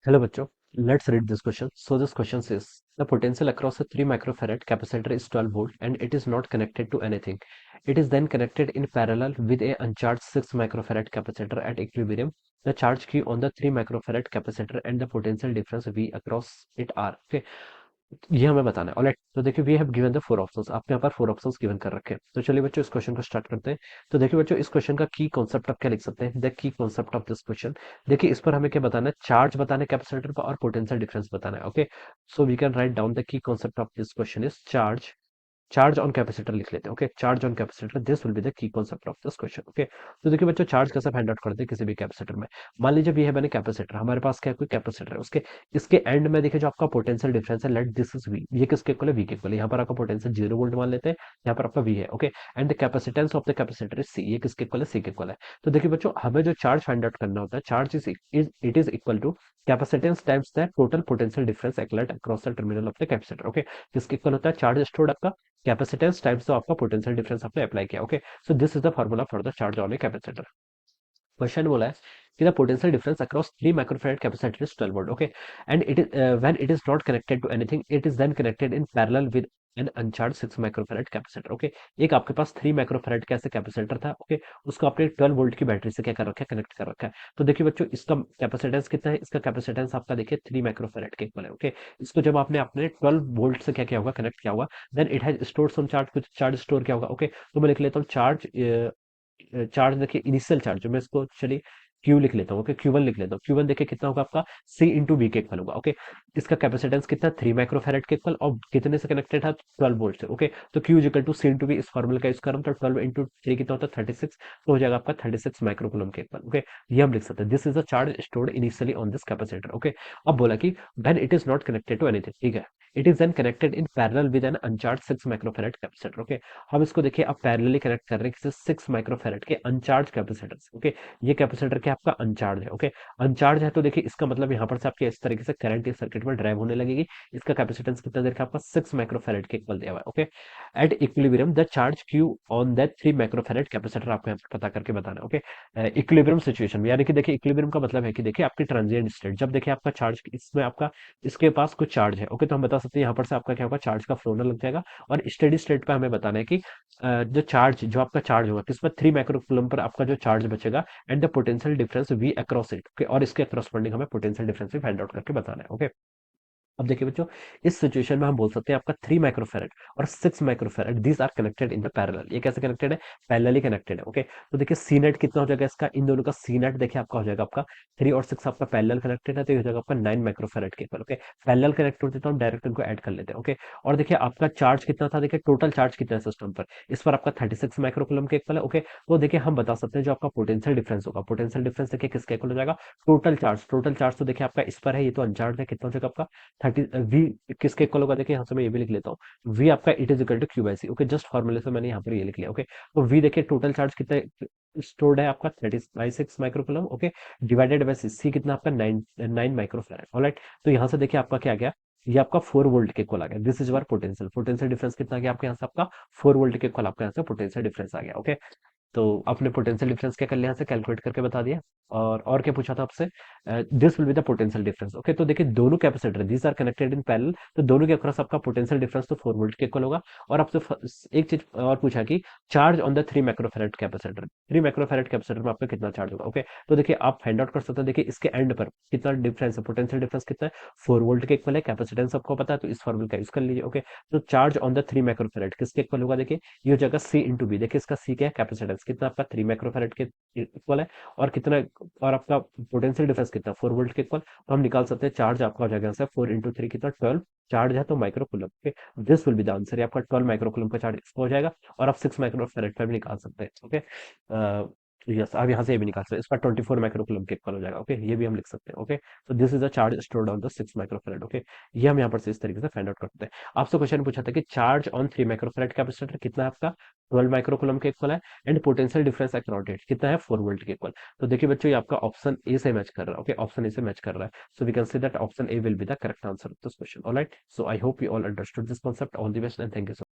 Hello, bachcho. Let's read this question. So this question says the potential across a 3 microfarad capacitor is 12 volt and it is not connected to anything. It is then connected in parallel with a uncharged 6 microfarad capacitor at equilibrium. The charge Q on the 3 microfarad capacitor and the potential difference V across it are. Okay. ये हमें बताना है। Alright, तो देखिए we have given the four options, आपके यहाँ पर four options given कर रखे हैं। तो चलिए बच्चों इस क्वेश्चन को स्टार्ट करते हैं। तो देखिए बच्चों इस क्वेश्चन का की कॉन्सेप्ट आप क्या लिख सकते हैं, the key concept of this question. देखिए इस पर हमें क्या बताना है, चार्ज बताना है कैपेसिटर पर और पोटेंशियल डिफरेंस बताना है। Okay, so we can write down the key concept of this question is charge. Charge on capacitor लिख लेते हैं। Okay, charge on capacitor, this will be the key concept of this question. Okay, तो देखिए बच्चों charge कैसे find out करते हैं किसी भी कैपेसिटर में। मान लीजिए ये है मैंने कैपेसिटर, हमारे पास क्या है, कोई कैपेसिटर है, उसके इसके एंड में देखिए जो आपका पोटेंशियल डिफरेंस है, लेट दिस इज वी, ये किसके इक्वल है, वी के इक्वल है। यहाँ पर आपका पोटेंशियल 0 वोल्ट मान लेते हैं, यहाँ पर आपका वी है। Okay, and the capacitance of the capacitor is C, ये किसके इक्वल है, सी के इक्वल है। तो देखिए बच्चों हमें जो चार्ज फाइंड आउट करना होता है, charge is equal to capacitance times the total potential difference एक्लेट across the terminal of the capacitor. Okay, किसके इक्वल होता है, चार्ज स्टोर्ड आपका कैपेसिटेंस टाइम्स तो आपका पोटेंशियल डिफरेंस आपने अप्लाई किया। Okay, so this is the formula for the charge on a capacitor. Question बोला है कि the potential difference across 3 microfarad capacitor is 12 volt. Okay, and it is when it is not connected to anything, it is then connected in parallel with an uncharged 6 microfarad capacitor. Okay, एक आपके पास 3 microfarad का ऐसे capacitor था। Okay, उसको आपने 12 volt की battery से क्या कर रखा है, कनेक्ट कर रखा है। तो देखिए बच्चों इसका कैपेसिटेंस कितना है, इसका कैपेसिटेंस आपका देखिए 3 माइक्रोफैराड के इक्वल है। ओके, इसको जब आपने अपने 12 वोल्ट से क्या किया होगा, कनेक्ट किया होगा, then it has stored some charge, कुछ चार्ज स्टोर किया होगा। ओके, तो मैं लिख लेता हूँ चार्ज। चार्ज देखिए इनिशियल चार्ज जो मैं इसको चलिए क्यू लिख लेता हूँ। ओके, क्यू वन लिख लेता हूँ। क्यू वन देखिए कितना होगा आपका, सी इंटू वी के इक्वल होगा। ओके, इसका कैपेसिटेंस कितना, 3 माइक्रोफैराड के इक्वल, और कितने से कनेक्टेड है, 12 वोल्ट से। ओके, तो Q is equal to C into V, इस फॉर्मूले का यूज कर रहा हूँ, तो 12 इंटू 3 कितना होता है, 36, तो हो जाएगा आपका 36 माइक्रोकूलम के इक्वल। ओके, ये हम लिख सकते हैं, this is the charge stored initially on this capacitor. Okay, अब बोला कि when it is not connected to anything, ठीक है, it is then connected in parallel with an uncharged 6 microfarad capacitor. Okay, हम इसको देखिए अब पैरेलली कनेक्ट कर रहे हैं किसी 6 माइक्रोफैराड के अनचार्ज कैपेसिटर से। ओके, ये कैपेसिटर क्या आपका अनचार्ज है। ओके, अनचार्ज है तो देखिए इसका मतलब यहाँ पर से आपके इस तरीके से करंट इस सर्किट में ड्राइव होने लगेगी। इसका कैपेसिटेंस कितना देर का आपका 6 माइक्रोफैराड के इक्वल दिया हुआ है। Okay, at equilibrium the charge Q on that 3 microfarad capacitor आपको यहाँ पर पता करके बताना है। ओके, इक्विलिब्रियम सिचुएशन में, यानी कि देखिए इक्विलिब्रियम का मतलब है कि देखिए आपकी ट्रांजिएंट स्टेट, जब देखिए आपका चार्ज इसमें आपका इसके पास कुछ चार्ज है। ओके, तो हम बता सकते हैं यहाँ पर से आपका क्या होगा, चार्ज का फ्लो होने लग जाएगा। और स्टेडी स्टेट पे हमें बताना है कि जो चार्ज जो आपका चार्ज होगा किसमें, 3 माइक्रोकूलम पर आपका जो चार्ज बचेगा, and the potential difference V across it. Okay, और इसके करस्पॉन्डिंग हमें पोटेंशियल डिफरेंस भी फाइंड आउट करके बताना है। ओके, अब देखिए बच्चों इस सिचुएशन में हम बोल सकते हैं आपका 3 माइक्रोफैराड और 6 microfarad these are connected in the parallel. ये कैसे कनेक्टेड है, पैरेलली कनेक्टेड है। ओके, तो देखिए सी नेट कितना हो जाएगा इसका, इन दोनों का सी नेट देखिए आपका हो जाएगा आपका 3 और 6 आपका पैरेलल कनेक्टेड है, तो ये हो जाएगा आपका 9 माइक्रोफैराड के इक्वल। ओके, पैरेलल कनेक्ट होते तो हम डायरेक्ट इनको ऐड कर लेते हैं। ओके, और देखिए आपका चार्ज कितना था, देखिए टोटल चार्ज कितना है सिस्टम पर, इस पर आपका 36 माइक्रोकूलम के इक्वल है। ओके, तो देखिए हम बता सकते हैं जो आपका पोटेंशियल डिफरेंस होगा, पोटेंशियल डिफरेंस देखिए किसके इक्वल हो जाएगा, टोटल चार्ज। टोटल चार्ज तो देखिए आपका इस पर है, ये तो अनचार्ज है, कितना हो जाएगा आपका 30 वी किसके इक्वल होगा, देखिए यहाँ से मैं ये भी लिख लेता हूँ, वी आपका it is equal to Q by C. Okay, just फॉर्मूले से मैंने यहाँ पर ये लिख लिया। ओके, तो वी देखिए टोटल चार्ज कितना स्टोर्ड है आपका 36 माइक्रोकूलम। ओके, डिवाइडेड बाय सी कितना आपका 9 माइक्रोफैराड। ऑलराइट, तो यहाँ से देखिए आपका क्या आ गया, ये आपका 4 वोल्ट के इक्वल आ गया। This is our potential, potential difference कितना आ गया आपके यहाँ से, आपका 4 वोल्ट के इक्वल आपका यहाँ से पोटेंशियल डिफरेंस आ गया। ओके, तो आपने पोटेंशियल डिफरेंस क्या कर लिया, यहाँ से कैलकुलेट करके बता दिया। और क्या पूछा था आपसे, this will be the potential difference. Okay, तो देखिए दोनों capacitor these are connected in parallel, तो दोनों के अक्रॉस आपका पोटेंशियल डिफरेंस तो 4 वोल्ट के इक्वल होगा। और आपसे एक चीज और पूछा कि charge on the 3 microfarad capacitor, 3 microfarad capacitor में आपका कितना चार्ज होगा। ओके, तो देखिए आप फाइंड आउट कर सकते हैं, देखिए इसके एंड पर कितना डिफरेंस है, पोटेंशियल डिफरेंस कितना है, 4 वोल्ट के इक्वल है। कैपेसिटेंस आपको पता है, तो इस फॉर्मूले का यूज कर लीजिए। ओके, तो चार्ज ऑन द 3 माइक्रोफैराड किसके इक्वल होगा, देखिए ये हो जाएगा सी इंटू बी। देखिए इसका सी क्या है, कैपेसिटेंस कितना आपका 3 माइक्रोफैराड के इक्वल है, और कितना, और आपका पोटेंशियल डिफरेंस कितना 4 वोल्ट के इक्वल, तो हम निकाल सकते हैं चार्ज आपका हो जाएगा 4 इंटू 3 कितना 12, चार्ज है तो microcoulomb. Okay, this will be the answer, आपका 12 माइक्रोकूलम का चार्ज इसका हो जाएगा। और आप 6 माइक्रोफैराड का भी निकाल सकते हैं। ओके, यस, आप यहाँ से ये भी निकाल सकते हैं, इसका 24 माइक्रोकूलम के इक्वल हो जाएगा। ओके, ये भी हम लिख सकते हैं। ओके, तो this is the charge stored on the 6 microfarad. Okay, ये हम यहाँ पर से इस तरीके से फाइंड आउट करते हैं। आपसे क्वेश्चन पूछा था कि चार्ज ऑन 3 माइक्रोफैराड कैपेसिटर कितना है आपका, 12 माइक्रोकूलम के इक्वल है, and potential difference across it कितना है, 4 वोल्ट के इक्वल। तो देखिए बच्चों ये आपका ऑप्शन ए से मैच कर रहा है। ओके, ऑप्शन ए से मैच कर रहा है, so we can say that option A will be the correct answer of this question. Alright, so I hope you all understood this concept. All the best and thank you.